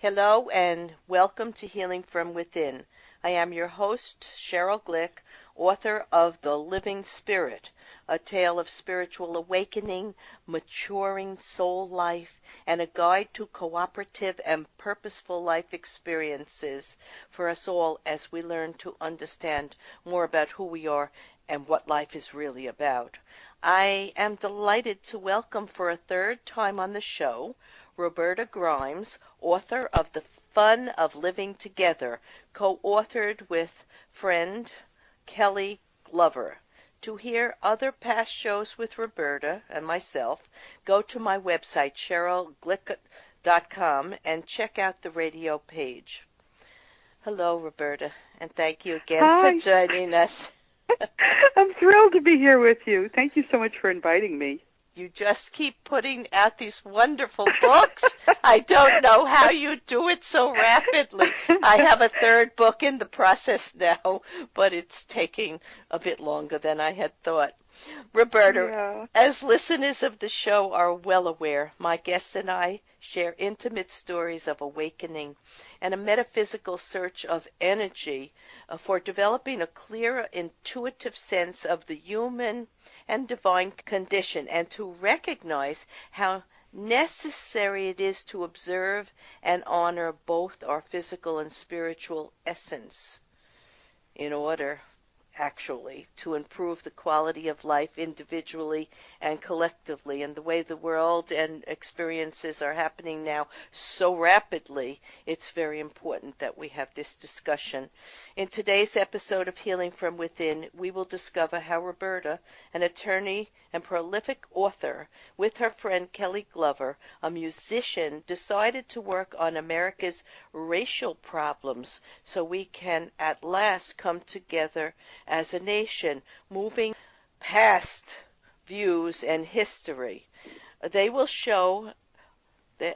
Hello and welcome to Healing from Within. I am your host, Cheryl Glick, author of The Living Spirit, a tale of spiritual awakening, maturing soul life, and a guide to cooperative and purposeful life experiences for us all as we learn to understand more about who we are and what life is really about. I am delighted to welcome for a third time on the show Roberta Grimes, author of The Fun of Living Together, co-authored with friend Kelly Glover. To hear other past shows with Roberta and myself, go to my website, CherylGlick.com, and check out the radio page. Hello, Roberta, and thank you again Hi. for joining us. I'm thrilled to be here with you. Thank you so much for inviting me. You just keep putting out these wonderful books. I don't know how you do it so rapidly. I have a third book in the process now, but it's taking a bit longer than I had thought. Roberta, as listeners of the show are well aware, my guests and I share intimate stories of awakening and a metaphysical search of energy for developing a clearer, intuitive sense of the human and divine condition, and to recognize how necessary it is to observe and honor both our physical and spiritual essence in order actually to improve the quality of life individually and collectively. And the way the world and experiences are happening now so rapidly, it's very important that we have this discussion. In today's episode of Healing from Within, we will discover how Roberta, an attorney and prolific author, with her friend Kelly Glover, a musician, decided to work on America's racial problems so we can at last come together as a nation, moving past views and history. They will show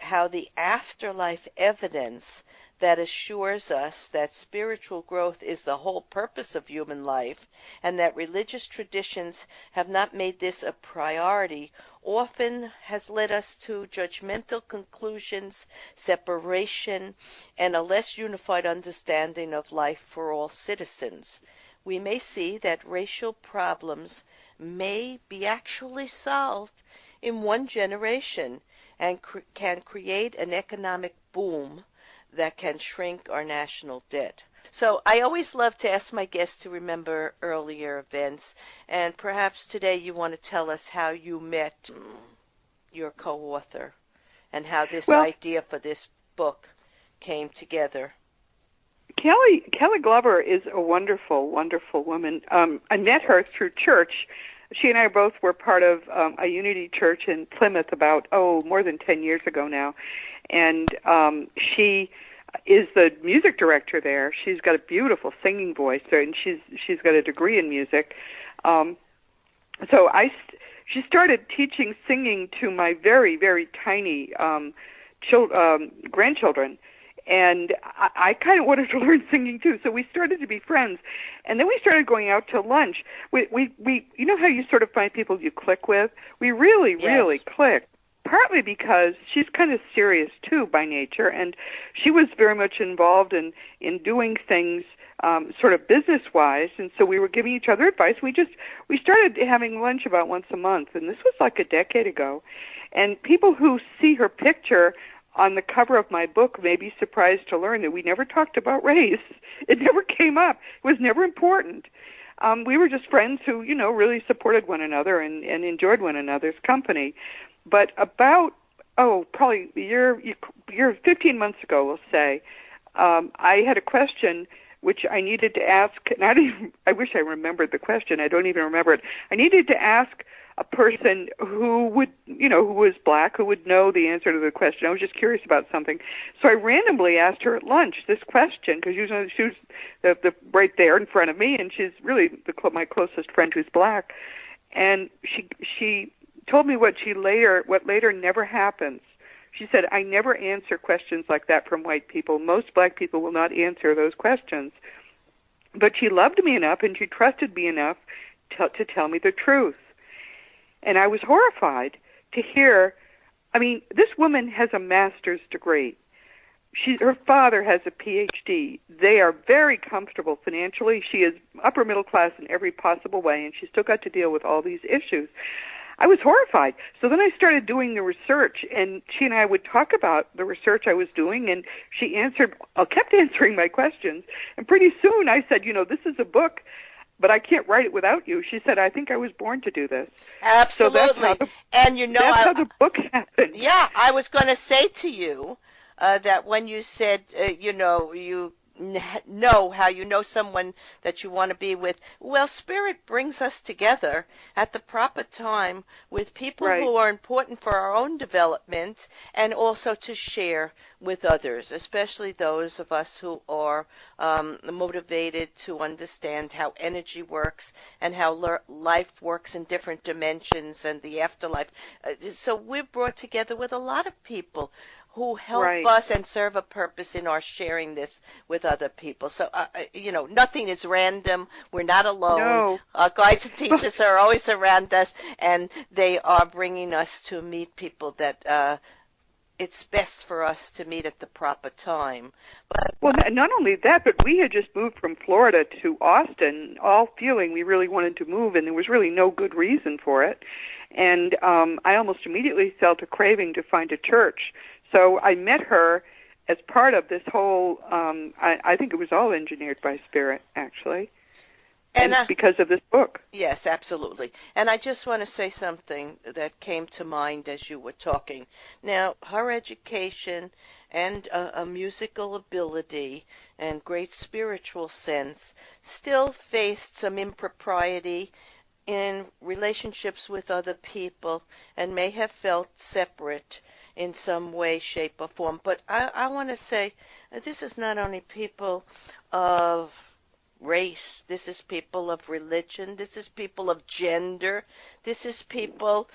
how the afterlife evidence that assures us that spiritual growth is the whole purpose of human life, and that religious traditions have not made this a priority, often has led us to judgmental conclusions, separation, and a less unified understanding of life for all citizens. We may see that racial problems may be actually solved in one generation and can create an economic boom that can shrink our national debt. So I always love to ask my guests to remember earlier events, and perhaps today you want to tell us how you met your co-author and how this idea for this book came together. Kelly Glover is a wonderful, wonderful woman. I met her through church. She and I both were part of a Unity church in Plymouth about, more than 10 years ago now. And she is the music director there. She's got a beautiful singing voice, and she's got a degree in music. She started teaching singing to my very, very tiny grandchildren. And I kind of wanted to learn singing too, so we started to be friends. And then we started going out to lunch. We you know how you sort of find people you click with? We really clicked. Partly because she's kind of serious too by nature, and she was very much involved in doing things sort of business-wise, and so we were giving each other advice. We started having lunch about once a month, and this was like a decade ago. And people who see her picture on the cover of my book may be surprised to learn that we never talked about race. It never came up. It was never important. We were just friends who, really supported one another and enjoyed one another's company. But about, probably a year, 15 months ago, we'll say, I had a question which I needed to ask, and I wish I remembered the question. I don't even remember it. I needed to ask a person who would, who was black, who would know the answer to the question. I was just curious about something. So I randomly asked her at lunch this question, because she was right there in front of me, and she's really my closest friend who's black. And she told me what later never happens. She said, I never answer questions like that from white people. Most black people will not answer those questions. But she loved me enough and she trusted me enough to tell me the truth. And I was horrified to hear, this woman has a master's degree. her father has a PhD. They are very comfortable financially. She is upper middle class in every possible way, and she still got to deal with all these issues. I was horrified. So then I started doing the research, and she and I would talk about the research I was doing, and she kept answering my questions. And pretty soon I said, this is a book, but I can't write it without you. She said, I think I was born to do this. Absolutely. So that's how the book happened. Yeah, I was going to say to you that when you said, you know how you know someone that you want to be with. Well, Spirit brings us together at the proper time with people Right. who are important for our own development and also to share with others, especially those of us who are motivated to understand how energy works and how life works in different dimensions and the afterlife. So we're brought together with a lot of people who help us and serve a purpose in our sharing this with other people. So, nothing is random. We're not alone. No. Our guides and teachers are always around us, and they are bringing us to meet people that it's best for us to meet at the proper time. Well, not only that, but we had just moved from Florida to Austin, all feeling we really wanted to move, and there was really no good reason for it. And I almost immediately felt a craving to find a church. So I met her as part of this whole, I think it was all engineered by Spirit, actually, and because of this book. Yes, absolutely. And I just want to say something that came to mind as you were talking. Now, her education and a musical ability and great spiritual sense still faced some impropriety in relationships with other people and may have felt separate in some way, shape, or form. But I want to say this is not only people of race, this is people of religion, this is people of gender, this is people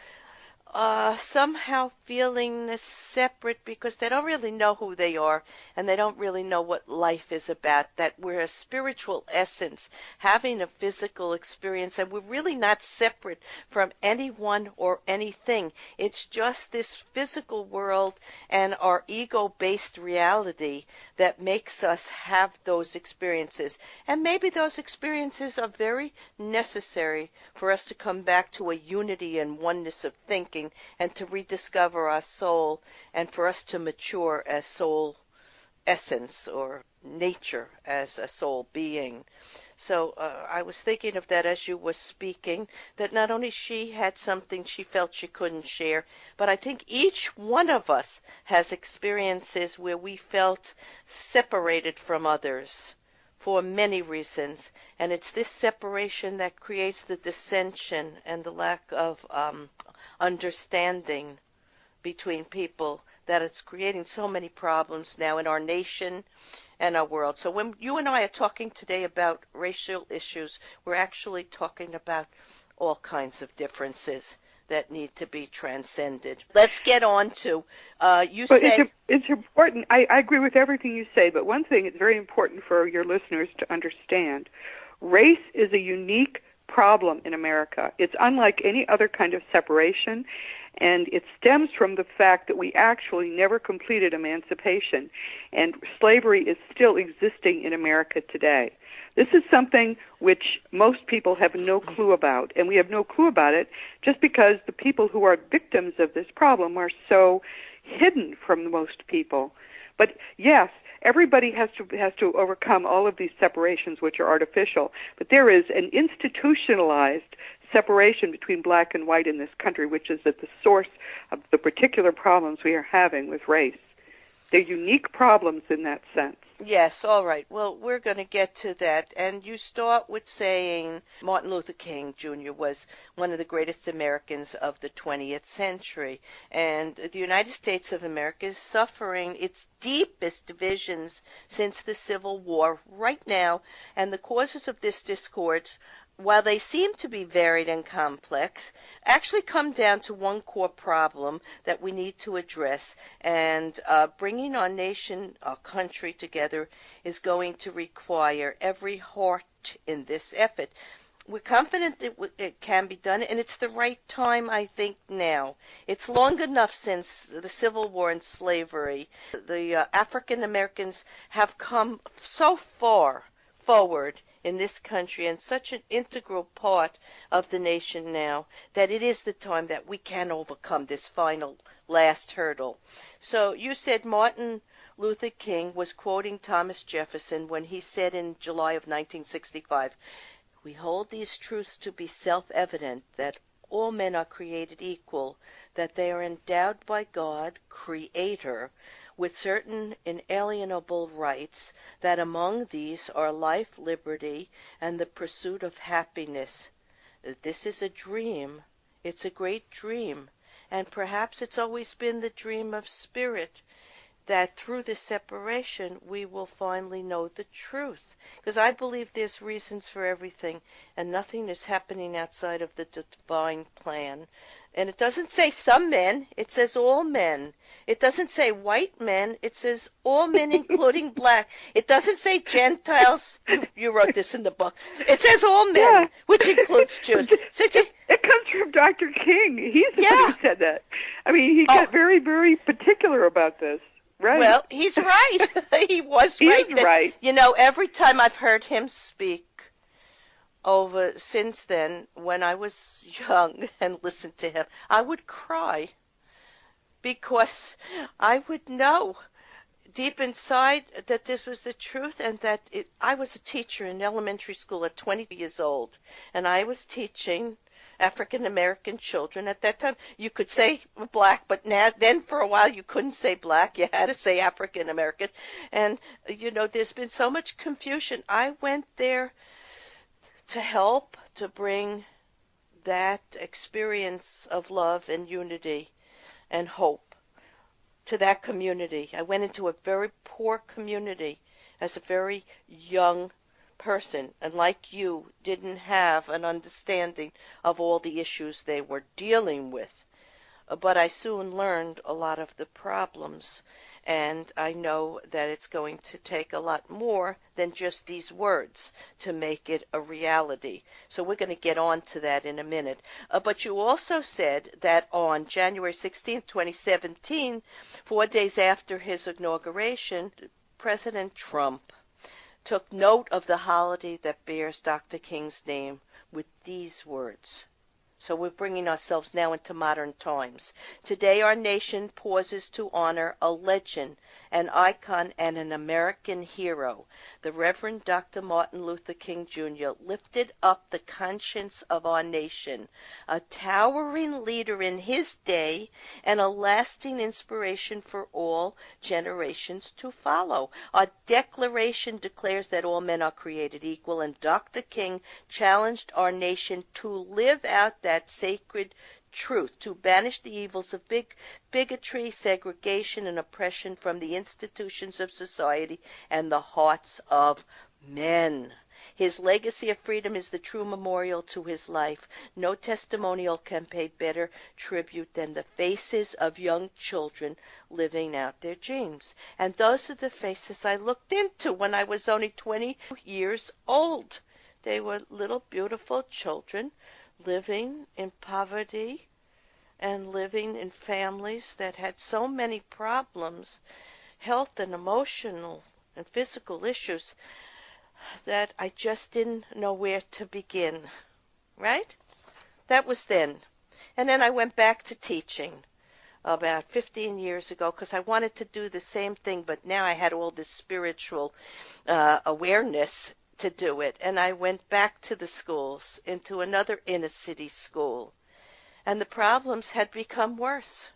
somehow feeling separate because they don't really know who they are and they don't really know what life is about, that we're a spiritual essence having a physical experience and we're really not separate from anyone or anything. It's just this physical world and our ego-based reality that makes us have those experiences. And maybe those experiences are very necessary for us to come back to a unity and oneness of thinking and to rediscover our soul and for us to mature as soul essence or nature as a soul being. So I was thinking of that as you were speaking, that not only she had something she felt she couldn't share, but I think each one of us has experiences where we felt separated from others for many reasons, and it's this separation that creates the dissension and the lack of understanding between people, that it's creating so many problems now in our nation and our world. So when you and I are talking today about racial issues, we're actually talking about all kinds of differences that need to be transcended. Let's get on to, it's important. I agree with everything you say, but one thing is very important for your listeners to understand. Race is a unique problem in America. It's unlike any other kind of separation, and it stems from the fact that we actually never completed emancipation, and slavery is still existing in America today. This is something which most people have no clue about, and we have no clue about it just because the people who are victims of this problem are so hidden from most people. But yes, everybody has to overcome all of these separations which are artificial, but there is an institutionalized separation between black and white in this country, which is at the source of the particular problems we are having with race. They're unique problems in that sense. Yes, all right. Well, we're going to get to that. And you start with saying Martin Luther King Jr. was one of the greatest Americans of the 20th century. And the United States of America is suffering its deepest divisions since the Civil War right now. And the causes of this discord, while they seem to be varied and complex, actually come down to one core problem that we need to address. And bringing our nation, our country together is going to require every heart in this effort. we're confident it can be done, and it's the right time, I think, now. It's long enough since the Civil War and slavery. The African Americans have come so far forward in this country and such an integral part of the nation now that it is the time that we can overcome this final last hurdle. So you said Martin Luther King was quoting Thomas Jefferson when he said in July of 1965, "We hold these truths to be self-evident, that all men are created equal, that they are endowed by God, Creator, with certain inalienable rights, that among these are life, liberty, and the pursuit of happiness. This is a dream. It's a great dream, and perhaps it's always been the dream of spirit, that through this separation we will finally know the truth." Because I believe there's reasons for everything, and nothing is happening outside of the divine plan. And it doesn't say some men, it says all men. It doesn't say white men, it says all men, including black. It doesn't say Gentiles. You wrote this in the book. It says all men, Yeah. which includes Jews. It comes from Dr. King. He's the one who said that. I mean, he got very, very particular about this. Right. Well, he's right. He was right. He is right. You know, every time I've heard him speak over since then, when I was young and listened to him, I would cry because I would know deep inside that this was the truth, and that I was a teacher in elementary school at 20 years old, and I was teaching African American children. At that time, you could say black, but then for a while you couldn't say black. You had to say African American. And, you know, there's been so much confusion. I went there to help, to bring that experience of love and unity and hope to that community. I went into a very poor community as a very young person, and like you, didn't have an understanding of all the issues they were dealing with. But I soon learned a lot of the problems, and I know that it's going to take a lot more than just these words to make it a reality. So we're going to get on to that in a minute. But you also said that on January 16th, 2017, 4 days after his inauguration, President Trump took note of the holiday that bears Dr. King's name with these words. So we're bringing ourselves now into modern times. Today our nation pauses to honor a legend, an icon, and an American hero. The Reverend Dr. Martin Luther King Jr. lifted up the conscience of our nation, a towering leader in his day and a lasting inspiration for all generations to follow. Our Declaration declares that all men are created equal, and Dr. King challenged our nation to live out that sacred truth, to banish the evils of bigotry, segregation, and oppression from the institutions of society and the hearts of men. His legacy of freedom is the true memorial to his life. No testimonial can pay better tribute than the faces of young children living out their dreams. And those are the faces I looked into when I was only 20 years old. They were little beautiful children living in poverty and living in families that had so many problems, health and emotional and physical issues, that I just didn't know where to begin, right? That was then. And then I went back to teaching about 15 years ago because I wanted to do the same thing, but now I had all this spiritual awareness to do it. And I went back to the schools, into another inner city school. And the problems had become worse.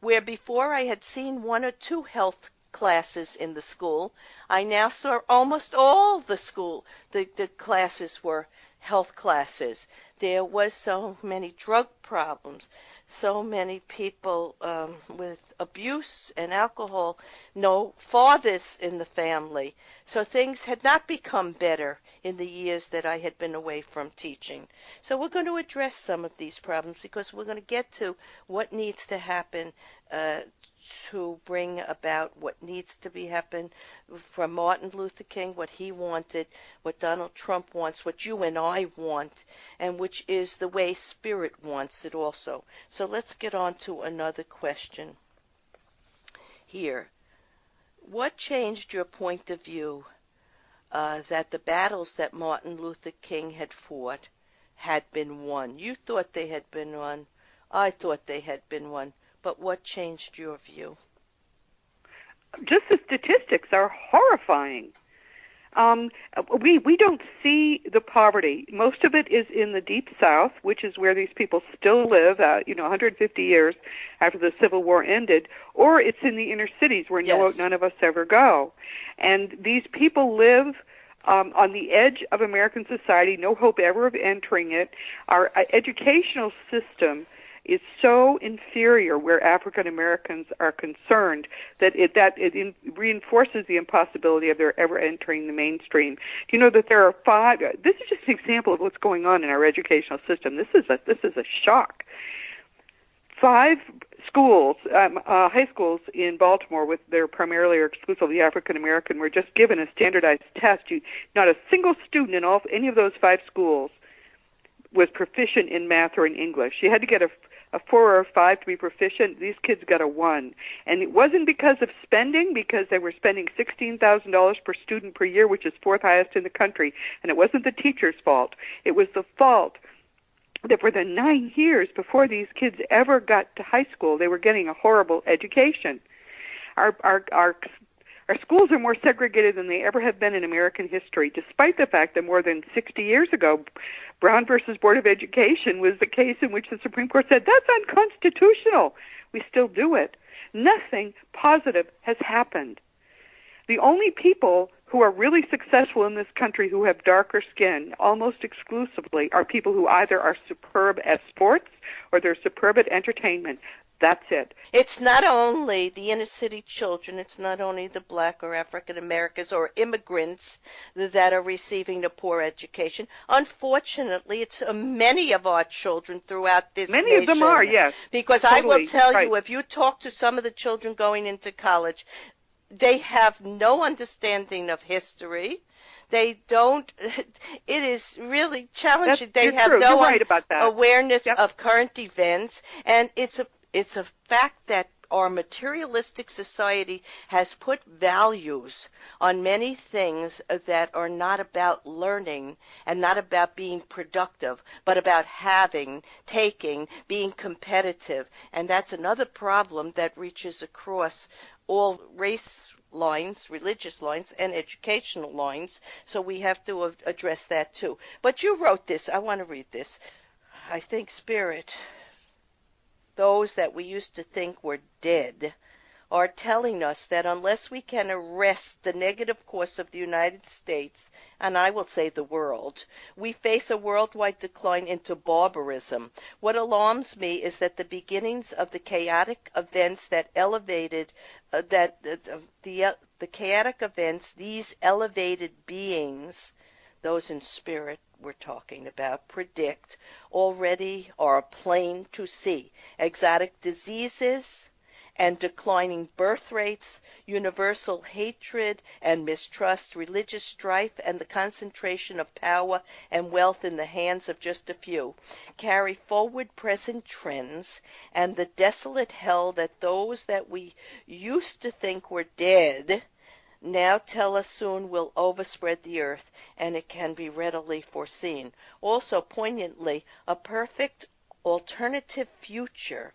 Where before I had seen 1 or 2 health classes in the school, I now saw almost all the classes were health classes. There was so many drug problems, so many people with abuse and alcohol, no fathers in the family. So things had not become better in the years that I had been away from teaching. So we're going to address some of these problems because we're going to get to what needs to happen to bring about what needs to be happen from Martin Luther King, what he wanted, what Donald Trump wants, what you and I want, and which is the way Spirit wants it also. So let's get on to another question here. What changed your point of view that the battles that Martin Luther King had fought had been won? You thought they had been won. I thought they had been won. But what changed your view? Just the statistics are horrifying. We don't see the poverty. Most of it is in the Deep South, which is where these people still live, 150 years after the Civil War ended, or it's in the inner cities where Yes. none of us ever go. And these people live on the edge of American society, no hope ever of entering it. Our educational system is so inferior where African Americans are concerned that it reinforces the impossibility of their ever entering the mainstream. Do you know that there are 5? This is just an example of what's going on in our educational system. This is a shock. 5 schools, high schools in Baltimore, with their primarily or exclusively African American, were just given a standardized test. Not a single student in any of those 5 schools was proficient in math or in English. You had to get a 4 or a 5 to be proficient. These kids got a 1. And it wasn't because of spending, because they were spending $16,000 per student per year, which is 4th highest in the country. And it wasn't the teacher's fault. It was the fault that for the 9 years before these kids ever got to high school, they were getting a horrible education. Our schools are more segregated than they ever have been in American history, despite the fact that more than 60 years ago, Brown versus Board of Education was the case in which the Supreme Court said, that's unconstitutional. We still do it. Nothing positive has happened. The only people who are really successful in this country who have darker skin, almost exclusively, are people who either are superb at sports or they're superb at entertainment. That's it. It's not only the inner city children, it's not only the black or African Americans or immigrants that are receiving the poor education. Unfortunately, it's many of our children throughout this nation. Many of them are, yes. Because totally. I will tell right. you, if you talk to some of the children going into college, they have no understanding of history. They don't, it is really challenging. They have true. no You're right about that. awareness Yep. of current events, and it's a fact that our materialistic society has put values on many things that are not about learning and not about being productive, but about having, taking, being competitive. And that's another problem that reaches across all race lines, religious lines, and educational lines. So we have to address that too. But you wrote this. I want to read this. I think, Spirit, those that we used to think were dead are telling us that unless we can arrest the negative course of the United States, and I will say the world, we face a worldwide decline into barbarism. What alarms me is that the beginnings of the chaotic events that elevated, the chaotic events, these elevated beings, those in spirit we're talking about, predict already are plain to see. Exotic diseases and declining birth rates, universal hatred and mistrust, religious strife, and the concentration of power and wealth in the hands of just a few carry forward present trends, and the desolate hell that those that we used to think were dead now tell us soon will overspread the earth, and it can be readily foreseen. Also, poignantly, a perfect alternative future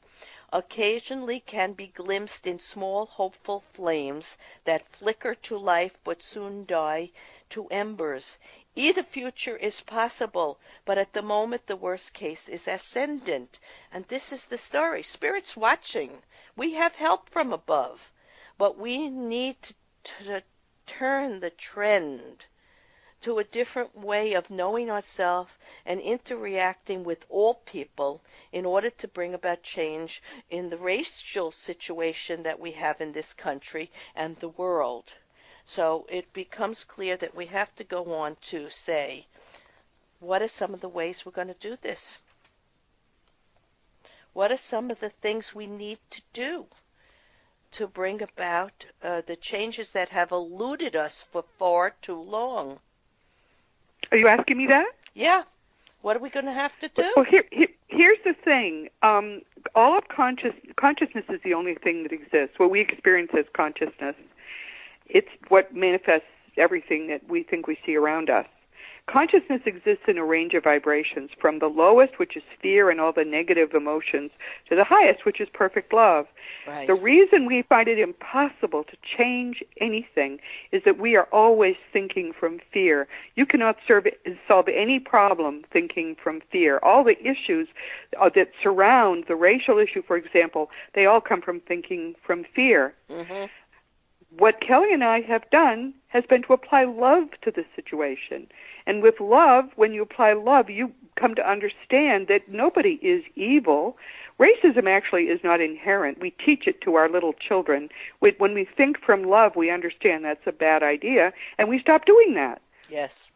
occasionally can be glimpsed in small hopeful flames that flicker to life but soon die to embers. Either future is possible, but at the moment the worst case is ascendant. And this is the story. Spirit's watching. We have help from above, but we need to turn the trend to a different way of knowing ourselves and interacting with all people in order to bring about change in the racial situation that we have in this country and the world. So it becomes clear that we have to go on to say, what are some of the ways we're going to do this? What are some of the things we need to do? to bring about the changes that have eluded us for far too long. Are you asking me that? Yeah. What are we going to have to do? Well, here's the thing. All of consciousness is the only thing that exists. What we experience as consciousness, it's what manifests everything that we think we see around us. Consciousness exists in a range of vibrations, from the lowest, which is fear and all the negative emotions, to the highest, which is perfect love. Right. The reason we find it impossible to change anything is that we are always thinking from fear. You cannot solve any problem thinking from fear. All the issues that surround the racial issue, for example, they all come from thinking from fear. Mm-hmm. What Kelly and I have done has been to apply love to the situation. And with love, when you apply love, you come to understand that nobody is evil. Racism actually is not inherent. We teach it to our little children. When we think from love, we understand that's a bad idea, and we stop doing that. Yes.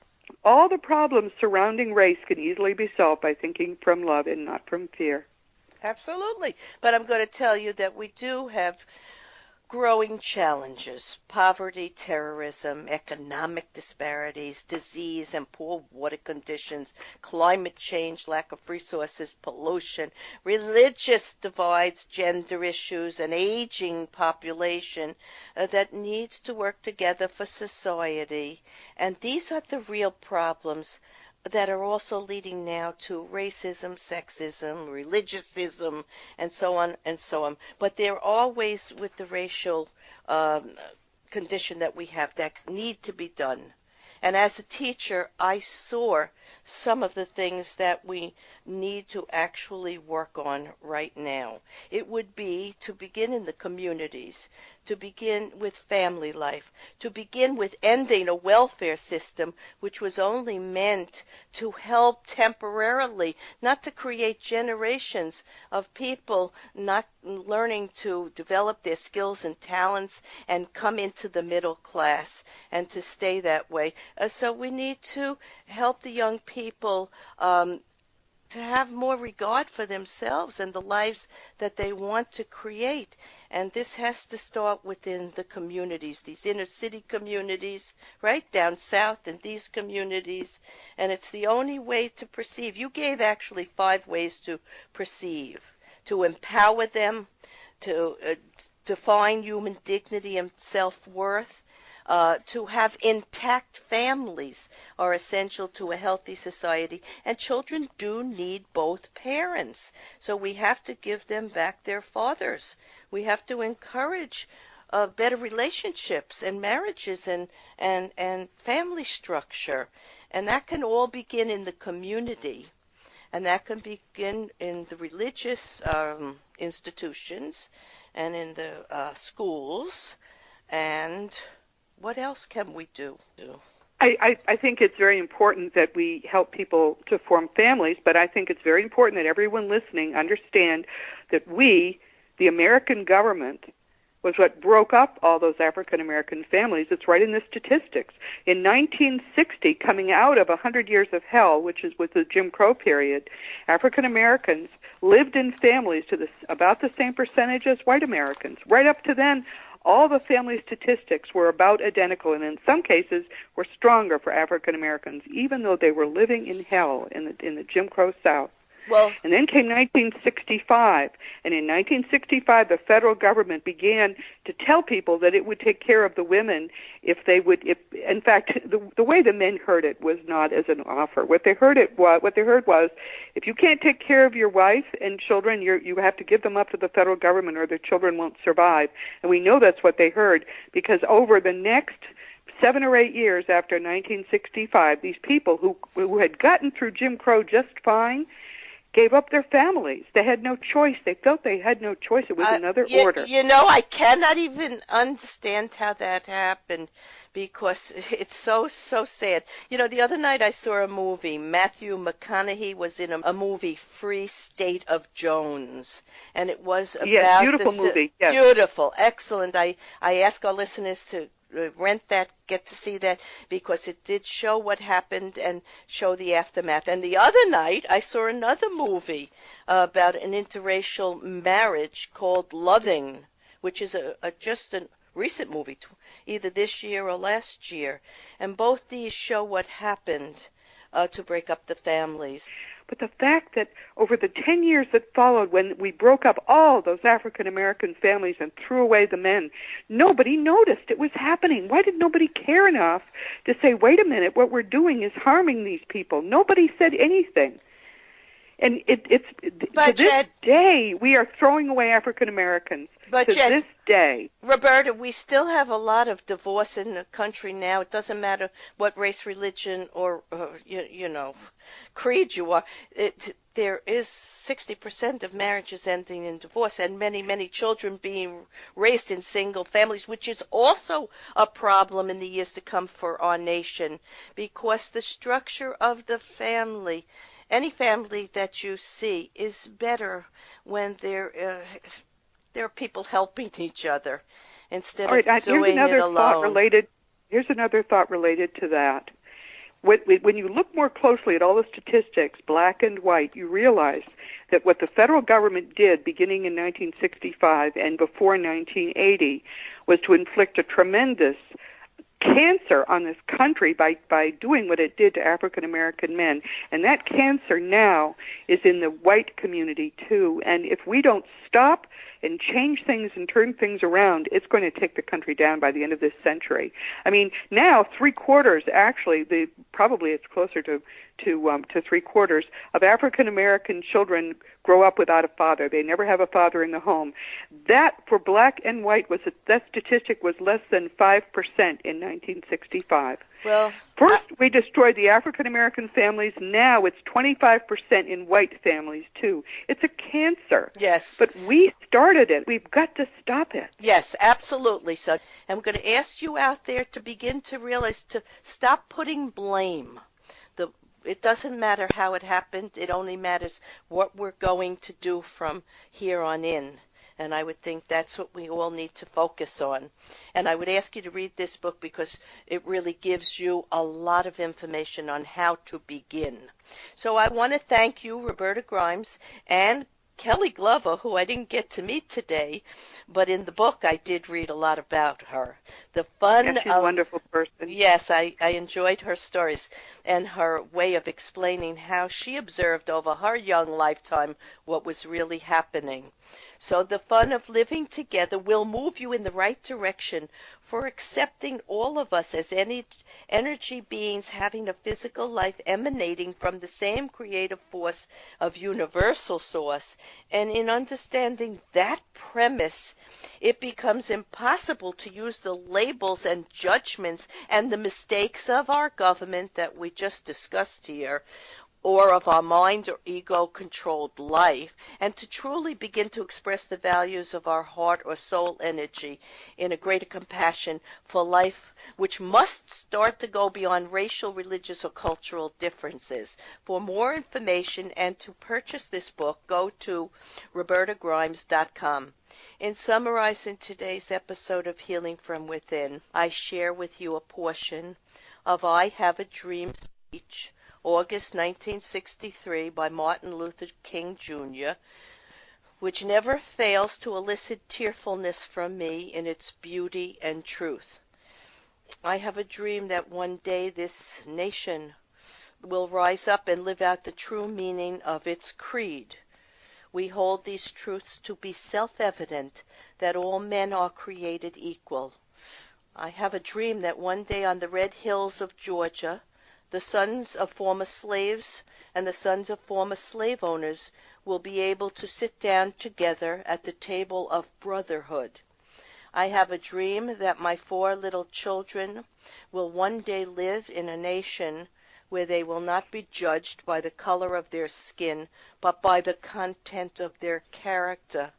All the problems surrounding race can easily be solved by thinking from love and not from fear. Absolutely. But I'm going to tell you that we do have growing challenges: poverty, terrorism, economic disparities, disease and poor water conditions, climate change, lack of resources, pollution, religious divides, gender issues, an aging population that needs to work together for society. And these are the real problems that are also leading now to racism, sexism, religiosism, and so on and so on. But they're always with the racial condition that we have that need to be done. And as a teacher, I saw some of the things that we need to actually work on right now. It would be to begin in the communities, to begin with family life, to begin with ending a welfare system which was only meant to help temporarily, not to create generations of people not learning to develop their skills and talents and come into the middle class and to stay that way. So we need to help the young people to have more regard for themselves and the lives that they want to create. And this has to start within the communities, these inner city communities, right down south in these communities. And it's the only way to perceive. You gave actually 5 ways to perceive: to empower them, to define human dignity and self-worth, to have intact families are essential to a healthy society, and children do need both parents. So we have to give them back their fathers. We have to encourage better relationships and marriages and family structure. And that can all begin in the community. And that can begin in the religious institutions and in the schools. And what else can we do? I think it's very important that we help people to form families, but I think it's very important that everyone listening understand that we, the American government, was what broke up all those African American families. It's right in the statistics. In 1960, coming out of 100 years of hell, which is with the Jim Crow period, African Americans lived in families to about the same percentage as white Americans. Right up to then, all the family statistics were about identical, and in some cases were stronger for African Americans, even though they were living in hell in the Jim Crow South. Well, and then came 1965, and in 1965 the federal government began to tell people that it would take care of the women if they would. In fact, the way the men heard it was not as an offer. What they heard was, if you can't take care of your wife and children, you have to give them up to the federal government, or their children won't survive. And we know that's what they heard, because over the next 7 or 8 years after 1965, these people who had gotten through Jim Crow just fine gave up their families. They had no choice. They felt they had no choice. It was another order. You know, I cannot even understand how that happened, because it's so sad. You know, the other night I saw a movie. Matthew McConaughey was in a movie, Free State of Jones, and it was about beautiful movie. Yes. Beautiful, excellent. I ask our listeners to rent that, get to see that, because it did show what happened and show the aftermath. And the other night I saw another movie about an interracial marriage called Loving, which is just a recent movie, either this year or last year. And both these show what happened to break up the families. But the fact that over the 10 years that followed, when we broke up all those African American families and threw away the men, nobody noticed it was happening. Why did nobody care enough to say, wait a minute, what we're doing is harming these people? Nobody said anything. And to this day, we are throwing away African Americans. To this day. Roberta, we still have a lot of divorce in the country now. It doesn't matter what race, religion, or creed you are. There is 60% of marriages ending in divorce, and many, many children being raised in single families, which is also a problem in the years to come for our nation, because the structure of the family, any family that you see, is better when there are people helping each other instead of doing it alone. Here's another thought related to that. When you look more closely at all the statistics, black and white, you realize that what the federal government did beginning in 1965 and before 1980 was to inflict a tremendous cancer on this country by doing what it did to African American men. And that cancer now is in the white community too. And if we don't stop and change things and turn things around, it's going to take the country down by the end of this century. I mean, now 3/4, actually, probably it's closer to 3/4 of African American children grow up without a father. They never have a father in the home. That, for black and white, that statistic was less than 5% in 1965. Well, first, we destroyed the African American families. Now it's 25% in white families too. It's a cancer. Yes. But we started it. We've got to stop it. Yes, absolutely. So I'm going to ask you out there to begin to realize, to stop putting blame. It doesn't matter how it happened. It only matters what we're going to do from here on in. And I would think that's what we all need to focus on. And I would ask you to read this book because it really gives you a lot of information on how to begin. So I want to thank you, Roberta Grimes, and Kelly Glover, who I didn't get to meet today, but in the book I did read a lot about her. The fun she's a wonderful person. Yes, I enjoyed her stories and her way of explaining how she observed over her young lifetime what was really happening. So the fun of living together will move you in the right direction for accepting all of us as energy beings having a physical life emanating from the same creative force of universal source. And in understanding that premise, it becomes impossible to use the labels and judgments and the mistakes of our government that we just discussed here, or of our mind or ego-controlled life, and to truly begin to express the values of our heart or soul energy in a greater compassion for life, which must start to go beyond racial, religious, or cultural differences. For more information and to purchase this book, go to robertagrimes.com. In summarizing today's episode of Healing from Within, I share with you a portion of I Have a Dream speech, August 1963, by Martin Luther King, Jr., which never fails to elicit tearfulness from me in its beauty and truth. I have a dream that one day this nation will rise up and live out the true meaning of its creed. We hold these truths to be self-evident, that all men are created equal. I have a dream that one day on the red hills of Georgia, the sons of former slaves and the sons of former slave owners will be able to sit down together at the table of brotherhood. I have a dream that my 4 little children will one day live in a nation where they will not be judged by the color of their skin, but by the content of their character.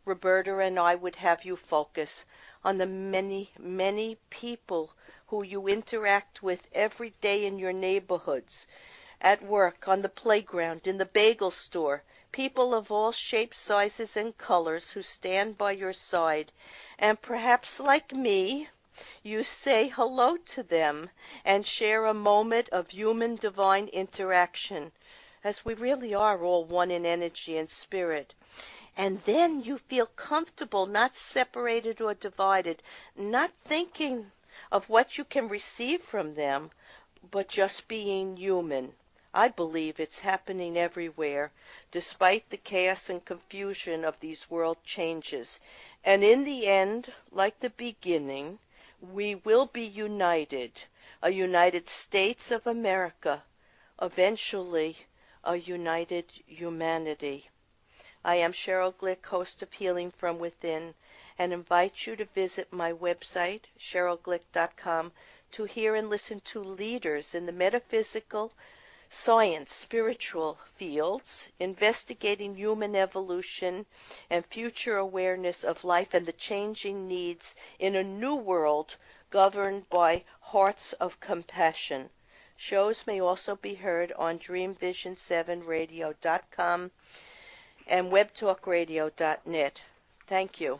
Roberta and I would have you focus on the many, many people who you interact with every day in your neighborhoods, at work, on the playground, in the bagel store, people of all shapes, sizes, and colors who stand by your side, and perhaps like me, you say hello to them and share a moment of human divine interaction, as we really are all one in energy and spirit. And then you feel comfortable, not separated or divided, not thinking of what you can receive from them, but just being human. I believe it's happening everywhere, despite the chaos and confusion of these world changes. And in the end, like the beginning, we will be united, a United States of America, eventually a united humanity. I am Cheryl Glick, host of Healing from Within, and invite you to visit my website, cherylglick.com, to hear and listen to leaders in the metaphysical, science, spiritual fields, investigating human evolution and future awareness of life and the changing needs in a new world governed by hearts of compassion. Shows may also be heard on dreamvision7radio.com and webtalkradio.net. Thank you.